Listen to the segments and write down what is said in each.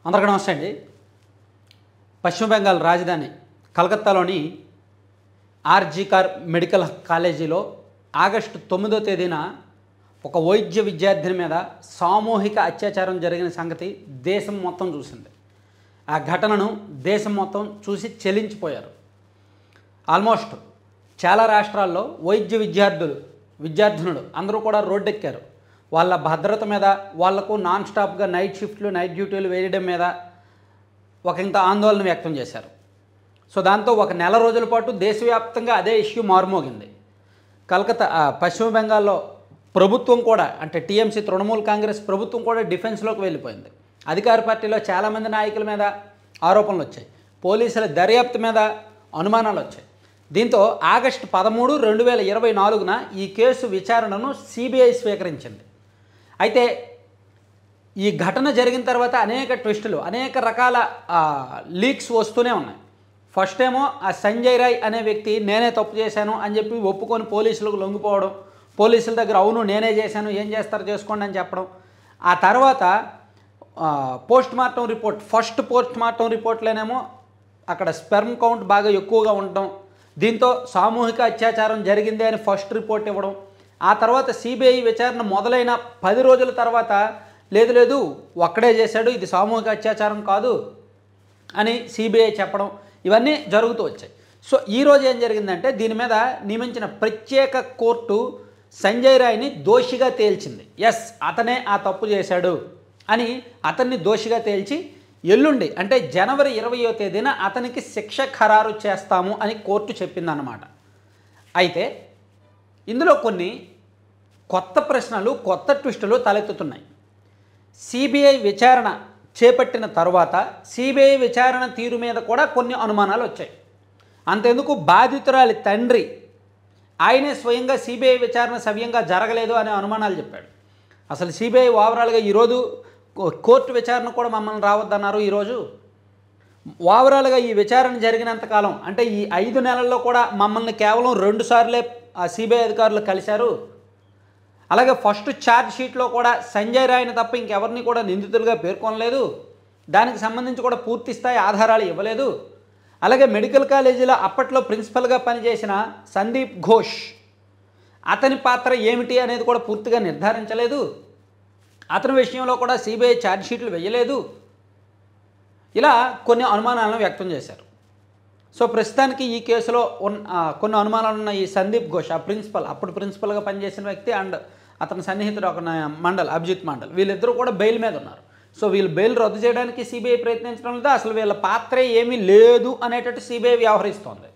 అందరికీ నమస్తే అండి. పశ్చిమ బెంగాల్ రాజధాని కలకత్తాలోని ఆర్జీ కార్ మెడికల్ కాలేజీలో ఆగస్టు 9వ తేదీన ఒక వైద్య విద్యార్థిని మీద సామూహిక అత్యాచారం జరిగిన సంగతి దేశం మొత్తం చూసింది. ఆ ఘటనను దేశం మొత్తం చూసి చెలించిపోయారు. ఆల్మోస్ట్ చాలా రాష్ట్రాల్లో వైద్య విద్యార్థినులు అందరూ కూడా రోడ్డెక్కారు. వాళ్ళ భద్రత మీద, వాళ్లకు నాన్ స్టాప్గా నైట్ షిఫ్ట్లు, నైట్ డ్యూటీలు వేయడం మీద ఒక ఇంత ఆందోళన వ్యక్తం చేశారు. సో దాంతో ఒక నెల రోజుల పాటు దేశవ్యాప్తంగా అదే ఇష్యూ మారుమోగింది. పశ్చిమ బెంగాల్లో ప్రభుత్వం కూడా, అంటే టీఎంసీ తృణమూల్ కాంగ్రెస్ ప్రభుత్వం కూడా డిఫెన్స్లోకి వెళ్ళిపోయింది. అధికార పార్టీలో చాలామంది నాయకుల మీద ఆరోపణలు వచ్చాయి. పోలీసుల దర్యాప్తు మీద అనుమానాలు వచ్చాయి. దీంతో ఆగస్టు 13, 2024న ఈ కేసు విచారణను సిబిఐ స్వీకరించింది. అయితే ఈ ఘటన జరిగిన తర్వాత అనేక ట్విస్టులు, అనేక రకాల లీక్స్ వస్తూనే ఉన్నాయి. ఫస్ట్ ఏమో ఆ సంజయ్ రాయ్ అనే వ్యక్తి నేనే తప్పు చేశాను అని చెప్పి ఒప్పుకొని పోలీసులకు లొంగిపోవడం, పోలీసుల దగ్గర అవును నేనే చేశాను, ఏం చేస్తారో చేసుకోండి అని చెప్పడం. ఆ తర్వాత ఫస్ట్ పోస్ట్ మార్టం రిపోర్ట్లోనేమో అక్కడ స్పెర్మ్ కౌంట్ బాగా ఎక్కువగా ఉండటం, దీంతో సామూహిక అత్యాచారం జరిగింది అని ఫస్ట్ రిపోర్ట్ ఇవ్వడం. ఆ తర్వాత సిబిఐ విచారణ మొదలైన 10 రోజుల తర్వాత లేదు ఒక్కడే చేశాడు, ఇది సామూహిక అత్యాచారం కాదు అని సిబిఐ చెప్పడం, ఇవన్నీ జరుగుతూ వచ్చాయి. సో ఈరోజు ఏం జరిగిందంటే దీని మీద నియమించిన ప్రత్యేక కోర్టు సంజయ్ రాయ్ని దోషిగా తేల్చింది. ఎస్, అతనే ఆ తప్పు చేశాడు అని అతన్ని దోషిగా తేల్చి ఎల్లుండి అంటే జనవరి 20వ తేదీన అతనికి శిక్ష ఖరారు చేస్తాము అని కోర్టు చెప్పిందన్నమాట. అయితే ఇందులో కొన్ని కొత్త ప్రశ్నలు, కొత్త ట్విస్టులు తలెత్తుతున్నాయి. సిబిఐ విచారణ చేపట్టిన తర్వాత సిబిఐ విచారణ తీరు మీద కూడా కొన్ని అనుమానాలు వచ్చాయి. అంతెందుకు బాధితురాలి తండ్రి ఆయనే స్వయంగా సిబిఐ విచారణ సవ్యంగా జరగలేదు అనే అనుమానాలు చెప్పాడు. అసలు సిబిఐ ఓవరాల్గా ఈరోజు కోర్టు విచారణ కూడా మమ్మల్ని రావద్దన్నారు. ఈరోజు ఓవరాల్గా ఈ విచారణ జరిగినంతకాలం అంటే ఈ 5 నెలల్లో కూడా మమ్మల్ని కేవలం 2 సార్లే సిబిఐ అధికారులు కలిశారు. అలాగే ఫస్ట్ ఛార్జ్ షీట్లో కూడా సంజయ్ రాయ్ని తప్ప ఇంకెవరిని కూడా నిందితులుగా పేర్కొనలేదు. దానికి సంబంధించి కూడా పూర్తి స్థాయి ఆధారాలు ఇవ్వలేదు. అలాగే మెడికల్ కాలేజీలో అప్పట్లో ప్రిన్సిపల్గా పనిచేసిన సందీప్ ఘోష్, అతని పాత్ర ఏమిటి అనేది కూడా పూర్తిగా నిర్ధారించలేదు. అతని విషయంలో కూడా సిబిఐ ఛార్జ్ షీట్లు వేయలేదు. ఇలా కొన్ని అనుమానాలను వ్యక్తం చేశారు. సో ప్రస్తుతానికి ఈ కేసులో కొన్ని అనుమానాలు ఉన్న ఈ సందీప్ ఘోష్, ఆ అప్పుడు ప్రిన్సిపల్గా పనిచేసిన వ్యక్తి అండ్ అతని సన్నిహితుడు ఒక అభిజిత్ మండల్, వీళ్ళిద్దరూ కూడా బెయిల్ మీద ఉన్నారు. సో వీళ్ళు బెయిల్ రద్దు చేయడానికి సిబిఐ ప్రయత్నించడం లేదు. అసలు వీళ్ళ పాత్రే ఏమీ లేదు అనేటట్టు సిబిఐ వ్యవహరిస్తోంది.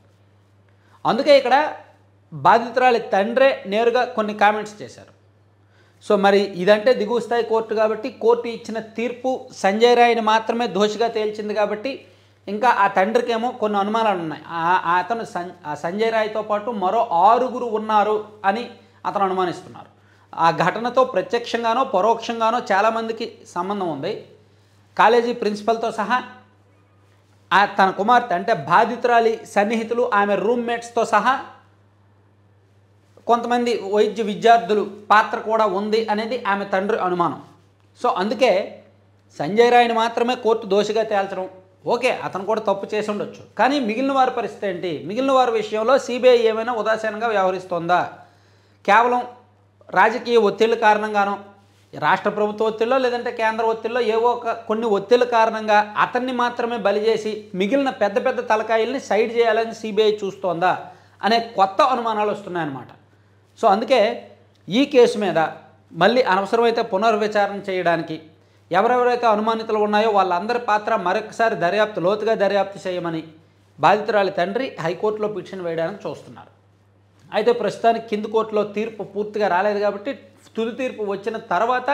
అందుకే ఇక్కడ బాధితురాలి తండ్రే నేరుగా కొన్ని కామెంట్స్ చేశారు. సో మరి ఇదంటే దిగువ స్థాయి కోర్టు కాబట్టి కోర్టు ఇచ్చిన తీర్పు సంజయ్ రాయ్ని మాత్రమే దోషిగా తేల్చింది కాబట్టి ఇంకా ఆ తండ్రికేమో కొన్ని అనుమానాలు ఉన్నాయి. అతను సంజయ్ రాయ్తో పాటు మరో 6గురు ఉన్నారు అని అతను అనుమానిస్తున్నారు. ఆ ఘటనతో ప్రత్యక్షంగానో పరోక్షంగానో చాలామందికి సంబంధం ఉంది. కాలేజీ ప్రిన్సిపల్తో సహా తన కుమార్తె అంటే బాధితురాలి సన్నిహితులు, ఆమె రూమ్మేట్స్తో సహా కొంతమంది వైద్య విద్యార్థులు పాత్ర కూడా ఉంది అనేది ఆమె తండ్రి అనుమానం. సో అందుకే సంజయ్ రాయ్ని మాత్రమే కోర్టు దోషిగా తేల్చడం ఓకే, అతను కూడా తప్పు చేసి ఉండొచ్చు. కానీ మిగిలిన వారి పరిస్థితి ఏంటి? మిగిలిన వారి విషయంలో సిబిఐ ఏమైనా ఉదాసీనంగా వ్యవహరిస్తోందా? కేవలం రాజకీయ ఒత్తిళ్ళ కారణంగానో, రాష్ట్ర ప్రభుత్వ ఒత్తిళ్ళో లేదంటే కేంద్ర ఒత్తిళ్ళో ఏవో కొన్ని ఒత్తిళ్ళ కారణంగా అతన్ని మాత్రమే బలి చేసి మిగిలిన పెద్ద పెద్ద తలకాయల్ని సైడ్ చేయాలని సిబిఐ చూస్తోందా అనే కొత్త అనుమానాలు వస్తున్నాయన్నమాట. సో అందుకే ఈ కేసు మీద మళ్ళీ అనవసరమైతే పునర్విచారణ చేయడానికి ఎవరెవరైతే అనుమానితులు ఉన్నాయో వాళ్ళందరి పాత్ర మరొకసారి లోతుగా దర్యాప్తు చేయమని బాధితురాలి తండ్రి హైకోర్టులో పిటిషన్ వేయడానికి చూస్తున్నారు. అయితే ప్రస్తుతానికి కింది కోర్టులో తీర్పు పూర్తిగా రాలేదు కాబట్టి తుది తీర్పు వచ్చిన తర్వాత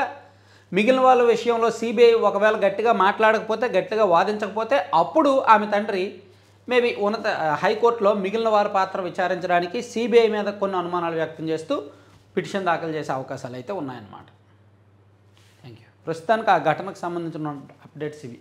మిగిలిన వాళ్ళ విషయంలో సిబిఐ ఒకవేళ గట్టిగా మాట్లాడకపోతే, గట్టిగా వాదించకపోతే అప్పుడు ఆమె తండ్రి మేబీ హైకోర్టులో మిగిలిన వారి పాత్ర విచారించడానికి సిబిఐ మీద కొన్ని అనుమానాలు వ్యక్తం చేస్తూ పిటిషన్ దాఖలు చేసే అవకాశాలు అయితే ఉన్నాయన్నమాట. Thank you. ప్రస్తుతానికి ఆ ఘటనకు సంబంధించిన అప్డేట్స్ ఇవి.